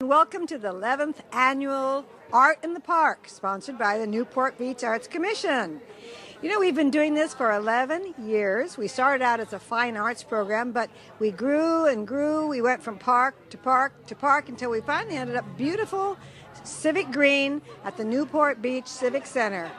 Welcome to the 11th Annual Art in the Park, sponsored by the Newport Beach Arts Commission. You know, we've been doing this for 11 years. We started out as a fine arts program, but we grew and grew. We went from park to park to park until we finally ended up beautiful civic green at the Newport Beach Civic Center.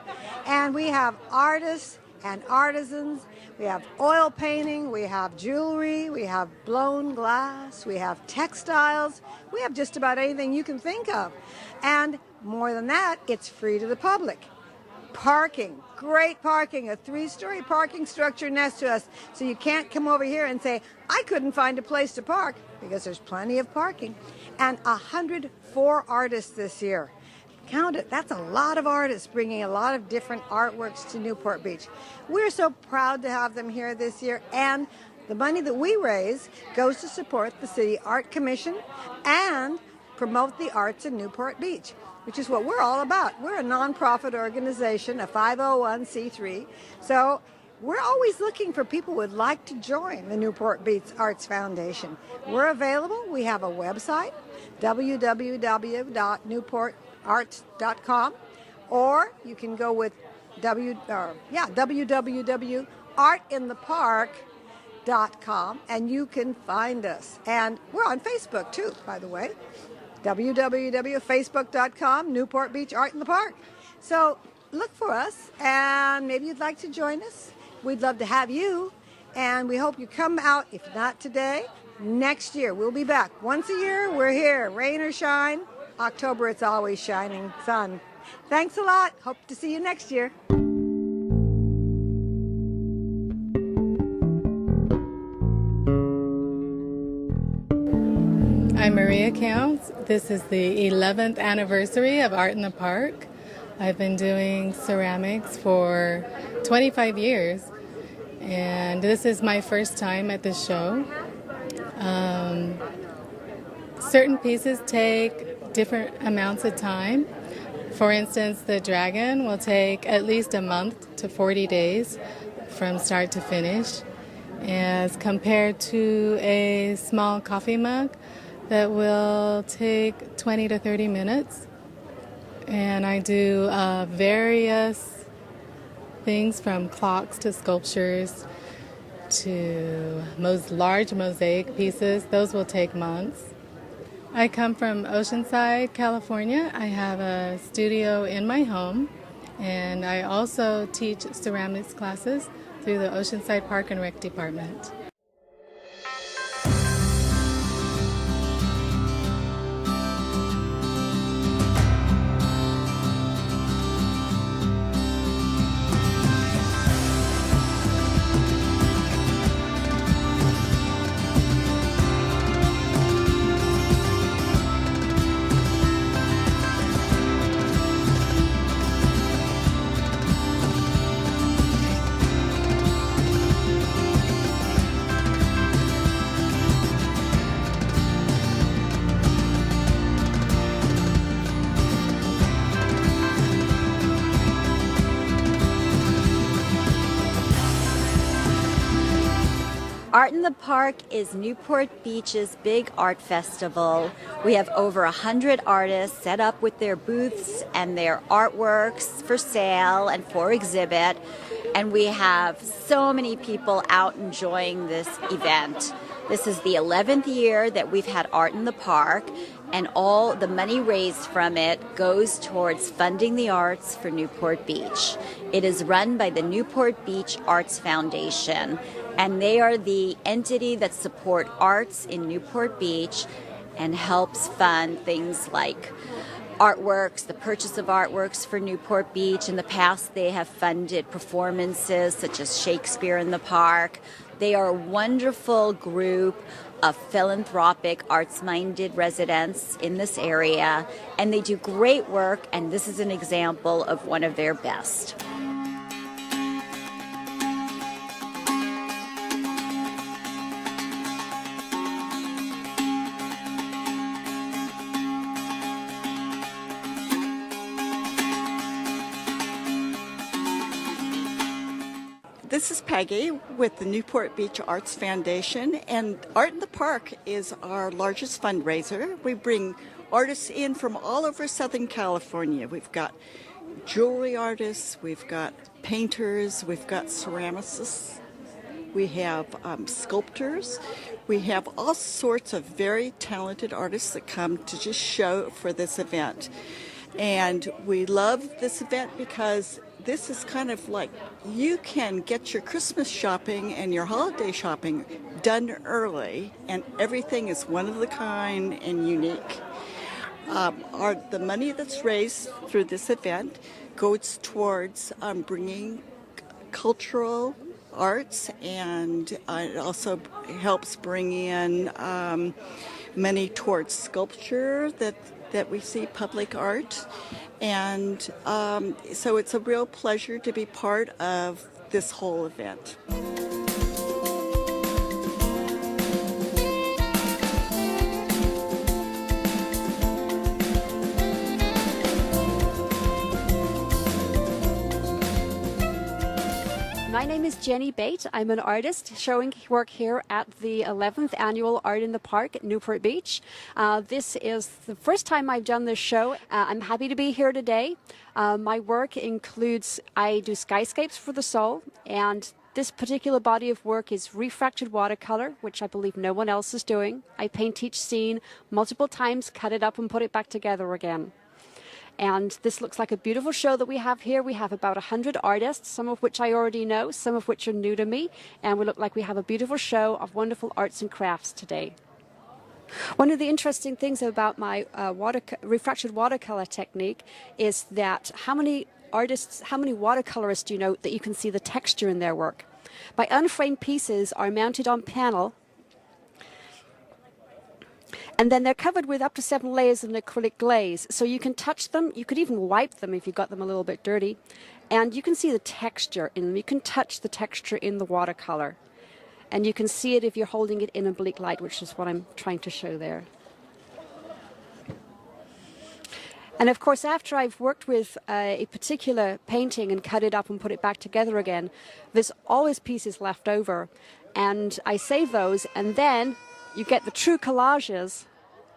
And we have artists and artisans. We have oil painting, we have jewelry, we have blown glass, we have textiles, we have just about anything you can think of. And more than that, it's free to the public. Parking, great parking, a 3-story parking structure next to us. So you can't come over here and say, I couldn't find a place to park, because there's plenty of parking. And 104 artists this year. Count it, that's a lot of artists bringing a lot of different artworks to Newport Beach. We're so proud to have them here this year, and the money that we raise goes to support the City Art Commission and promote the arts in Newport Beach, which is what we're all about. We're a nonprofit organization, a 501c3, so we're always looking for people who would like to join the Newport Beach Arts Foundation. We're available. We have a website, www.newportarts.com, or you can go with www.artinthepark.com, and you can find us. And we're on Facebook too, by the way, www.facebook.com, Newport Beach Art in the Park. So look for us, and maybe you'd like to join us. We'd love to have you, and we hope you come out, if not today, next year. We'll be back. Once a year, we're here, rain or shine. October, it's always shining sun. Thanks a lot. Hope to see you next year. I'm Maria Counts. This is the 11th anniversary of Art in the Park. I've been doing ceramics for 25 years, and this is my first time at the show. Certain pieces take different amounts of time. For instance, the dragon will take at least a month to 40 days from start to finish, as compared to a small coffee mug that will take 20 to 30 minutes. And I do various things from clocks to sculptures to large mosaic pieces. Those will take months. I come from Oceanside, California. I have a studio in my home, and I also teach ceramics classes through the Oceanside Park and Rec Department. Art in the Park is Newport Beach's big art festival. We have over 100 artists set up with their booths and their artworks for sale and for exhibit. And we have so many people out enjoying this event. This is the 11th year that we've had Art in the Park, and all the money raised from it goes towards funding the arts for Newport Beach. It is run by the Newport Beach Arts Foundation, and they are the entity that support arts in Newport Beach and helps fund things like artworks, the purchase of artworks for Newport Beach. In the past, they have funded performances such as Shakespeare in the Park. They are a wonderful group of philanthropic, arts-minded residents in this area, and they do great work, and this is an example of one of their best. This is Peggy with the Newport Beach Arts Foundation, and Art in the Park is our largest fundraiser. We bring artists in from all over Southern California. We've got jewelry artists, we've got painters, we've got ceramicists, we have sculptors, we have all sorts of very talented artists that come to just show for this event. And we love this event because this is kind of like you can get your Christmas shopping and your holiday shopping done early, and everything is one of a kind and unique. The money that's raised through this event goes towards bringing cultural arts, and it also helps bring in money towards sculpture that we see public art. And so it's a real pleasure to be part of this whole event. My name is Jenny Bate. I'm an artist showing work here at the 11th Annual Art in the Park at Newport Beach. This is the first time I've done this show. I'm happy to be here today. My work includes, I do skyscapes for the soul, and this particular body of work is refracted watercolor, which I believe no one else is doing. I paint each scene multiple times, cut it up, and put it back together again. And this looks like a beautiful show that we have here. We have about 100 artists, some of which I already know, some of which are new to me. And we look like we have a beautiful show of wonderful arts and crafts today. One of the interesting things about my refracted watercolor technique is that how many watercolorists do you know that you can see the texture in their work? My unframed pieces are mounted on panel, and then they're covered with up to 7 layers of an acrylic glaze. So you can touch them. You could even wipe them if you got them a little bit dirty. And you can see the texture in them. You can touch the texture in the watercolor. And you can see it if you're holding it in oblique light, which is what I'm trying to show there. And of course, after I've worked with a particular painting and cut it up and put it back together again, there's always pieces left over. And I save those, and then you get the true collages,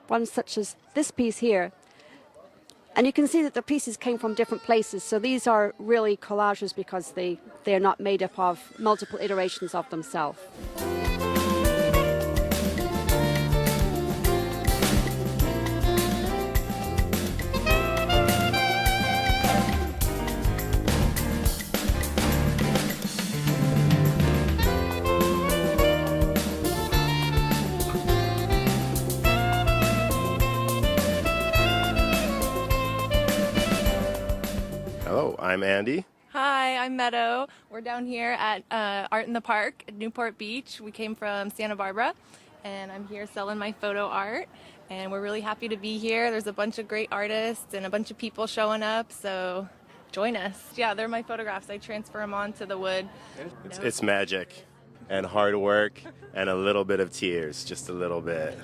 ones such as this piece here. And you can see that the pieces came from different places. So these are really collages because they're not made up of multiple iterations of themselves. Hello, I'm Andy. Hi, I'm Meadow. We're down here at Art in the Park at Newport Beach. We came from Santa Barbara, and I'm here selling my photo art. And we're really happy to be here. There's a bunch of great artists and a bunch of people showing up, so join us. Yeah, they're my photographs. I transfer them onto the wood. It's magic and hard work and a little bit of tears, just a little bit.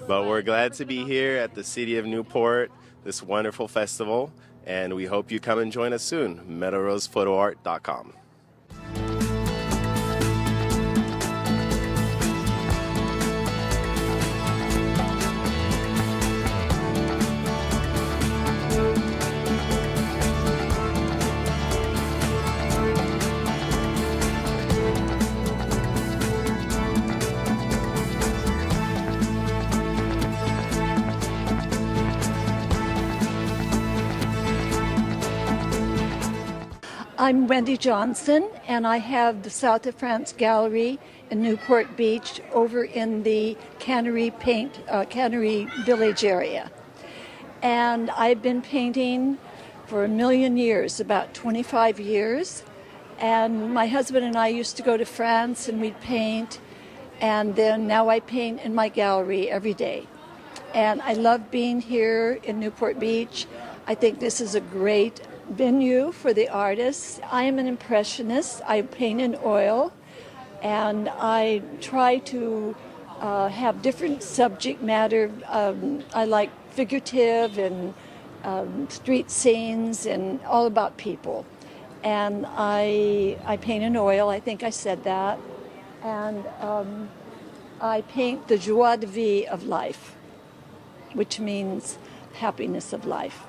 But we're glad to be here at the City of Newport, this wonderful festival. And we hope you come and join us soon. MeadowRosePhotoArt.com. I'm Wendy Johnson, and I have the South of France Gallery in Newport Beach over in the Cannery Village area. And I've been painting for a million years, about 25 years. And my husband and I used to go to France and we'd paint. And then now I paint in my gallery every day. And I love being here in Newport Beach. I think this is a great venue for the artists. I am an impressionist. I paint in oil, and I try to have different subject matter. I like figurative and street scenes and all about people. And I paint in oil. I think I said that. And I paint the joie de vie of life, which means happiness of life.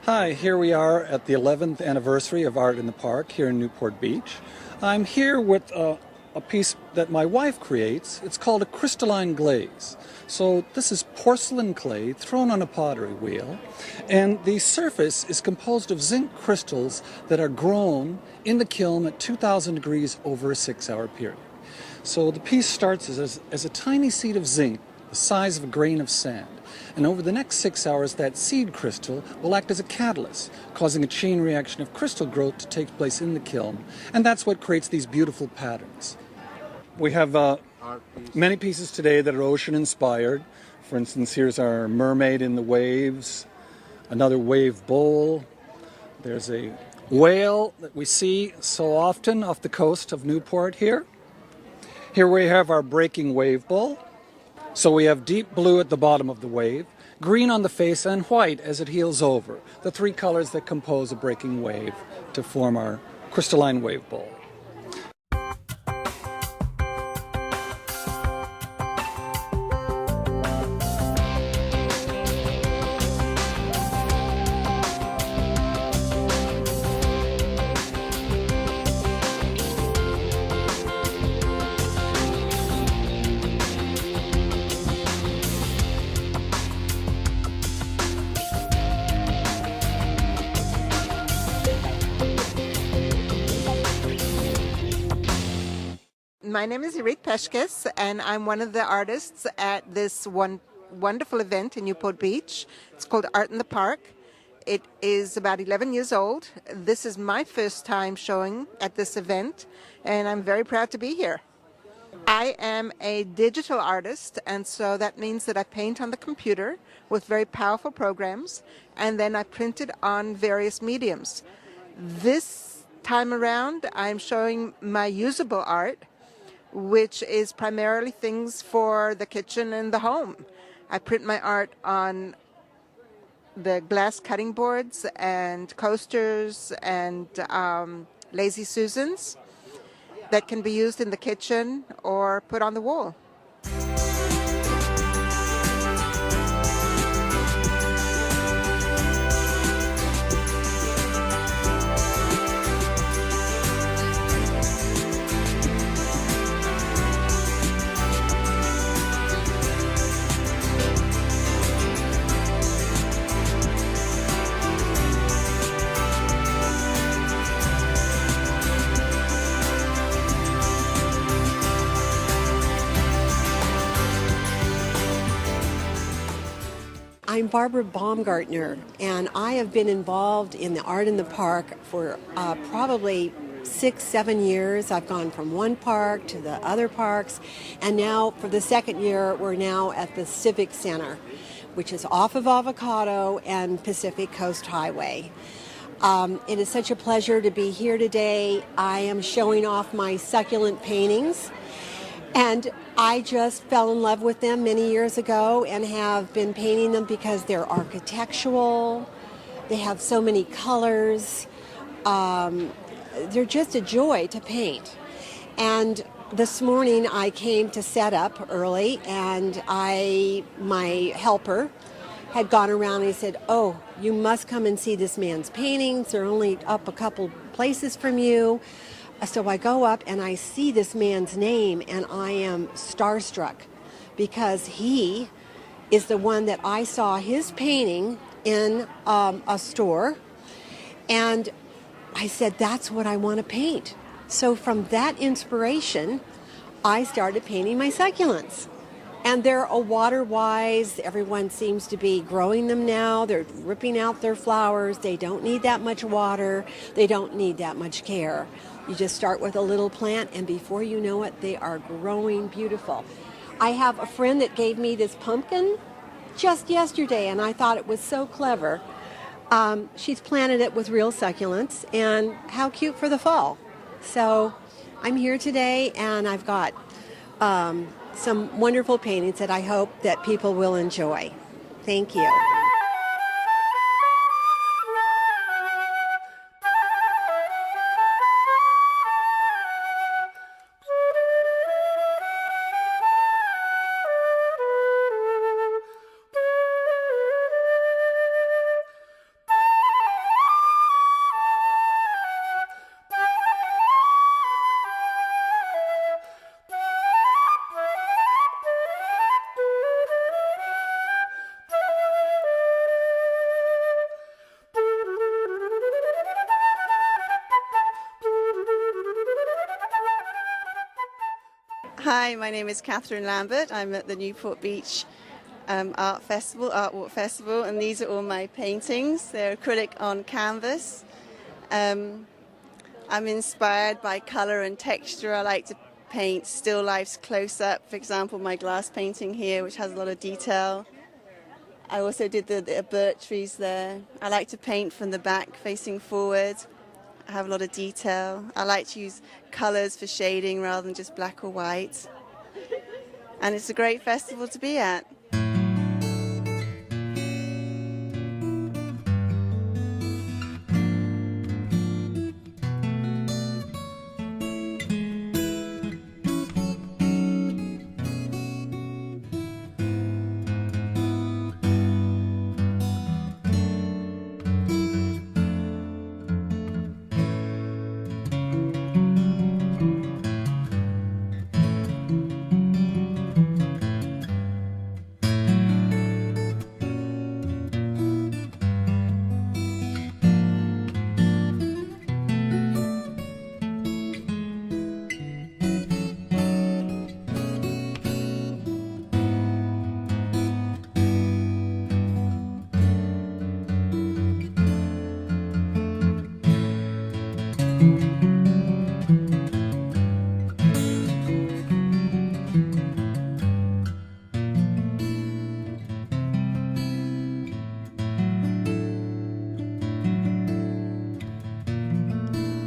Hi, here we are at the 11th anniversary of Art in the Park here in Newport Beach. I'm here with a piece that my wife creates. It's called a crystalline glaze. So this is porcelain clay thrown on a pottery wheel, and the surface is composed of zinc crystals that are grown in the kiln at 2,000 degrees over a 6-hour period. So the piece starts as a tiny seed of zinc the size of a grain of sand. And over the next 6 hours, that seed crystal will act as a catalyst, causing a chain reaction of crystal growth to take place in the kiln. And that's what creates these beautiful patterns. We have many pieces today that are ocean-inspired. For instance, here's our mermaid in the waves, another wave bowl. There's a whale that we see so often off the coast of Newport here. Here we have our breaking wave bowl. So we have deep blue at the bottom of the wave, green on the face, and white as it heels over, the three colors that compose a breaking wave to form our crystalline wave bowl. My name is Irit Peshkes, and I'm one of the artists at this wonderful event in Newport Beach. It's called Art in the Park. It is about 11 years old. This is my first time showing at this event, and I'm very proud to be here. I am a digital artist, and so that means that I paint on the computer with very powerful programs, and then I print it on various mediums. This time around, I'm showing my usable art, which is primarily things for the kitchen and the home. I print my art on the glass cutting boards and coasters and Lazy Susans that can be used in the kitchen or put on the wall. I'm Barbara Baumgartner, and I have been involved in the Art in the Park for probably 6-7 years. I've gone from one park to the other parks, and now for the second year we're now at the Civic Center, which is off of Avocado and Pacific Coast Highway. It is such a pleasure to be here today. I am showing off my succulent paintings, and I just fell in love with them many years ago and have been painting them because they're architectural. They have so many colors. They're just a joy to paint. And this morning I came to set up early, and my helper had gone around and he said, "Oh, you must come and see this man's paintings. They're only up a couple places from you." So I go up and I see this man's name, and I am starstruck because he is the one that I saw his painting in a store, and I said, that's what I want to paint. So from that inspiration, I started painting my succulents. And they're a water-wise. Everyone seems to be growing them now. They're ripping out their flowers. They don't need that much water. They don't need that much care. You just start with a little plant, and before you know it, they are growing beautiful. I have a friend that gave me this pumpkin just yesterday, and I thought it was so clever. She's planted it with real succulents, and how cute for the fall. So I'm here today, and I've got some wonderful paintings that I hope that people will enjoy. Thank you. Hi, my name is Catherine Lambert. I'm at the Newport Beach Art Walk Festival, and these are all my paintings. They're acrylic on canvas. I'm inspired by color and texture. I like to paint still lifes close up. For example, my glass painting here, which has a lot of detail. I also did the birch trees there. I like to paint from the back facing forward. I have a lot of detail. I like to use colors for shading rather than just black or white. And it's a great festival to be at.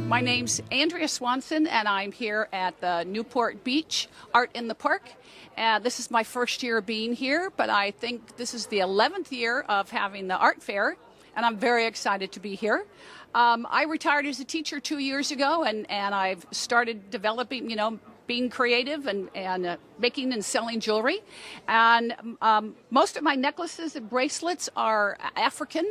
My name's Andrea Swanson, and I'm here at the Newport Beach Art in the Park. This is my first year being here, but I think this is the 11th year of having the art fair, and I'm very excited to be here. I retired as a teacher 2 years ago, and I've started developing, being creative and making and selling jewelry. And most of my necklaces and bracelets are African.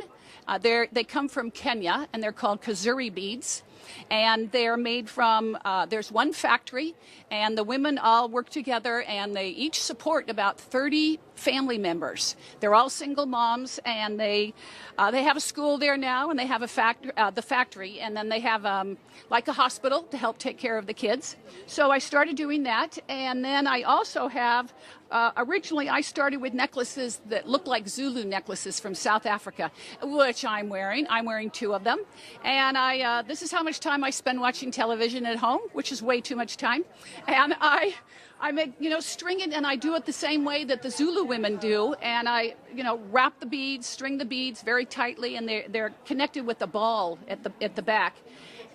They come from Kenya, and they're called kazuri beads. And they're made from, there's one factory, and the women all work together, and they each support about 30 family members. They're all single moms, and they have a school there now, and they have the factory, and then they have like a hospital to help take care of the kids. So I started doing that, and then I also have originally, I started with necklaces that look like Zulu necklaces from South Africa, which I'm wearing. I'm wearing 2 of them. And this is how much time I spend watching television at home, which is way too much time. And I make, string it, and I do it the same way that the Zulu women do. And I, wrap the beads, string the beads very tightly, and they're connected with a ball at the back.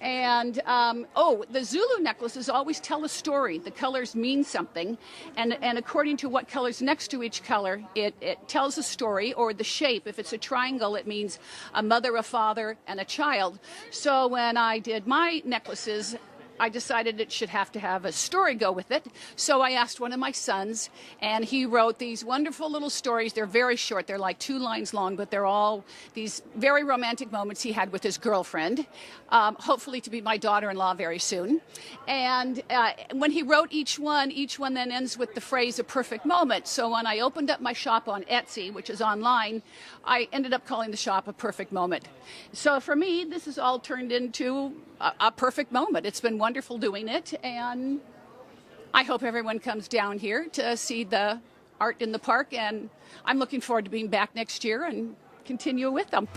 And, the Zulu necklaces always tell a story. The colors mean something. And according to what color's next to each color, it tells a story, or the shape. If it's a triangle, it means a mother, a father, and a child. So when I did my necklaces, I decided it should have to have a story go with it. So I asked one of my sons, and he wrote these wonderful little stories. They're very short. They're like 2 lines long, but they're all these very romantic moments he had with his girlfriend, hopefully to be my daughter-in-law very soon. And when he wrote each one then ends with the phrase, a perfect moment. So when I opened up my shop on Etsy, which is online, I ended up calling the shop A Perfect Moment. So for me, this has all turned into a perfect moment. It's been wonderful doing it, and I hope everyone comes down here to see the art in the park, and I'm looking forward to being back next year and continue with them.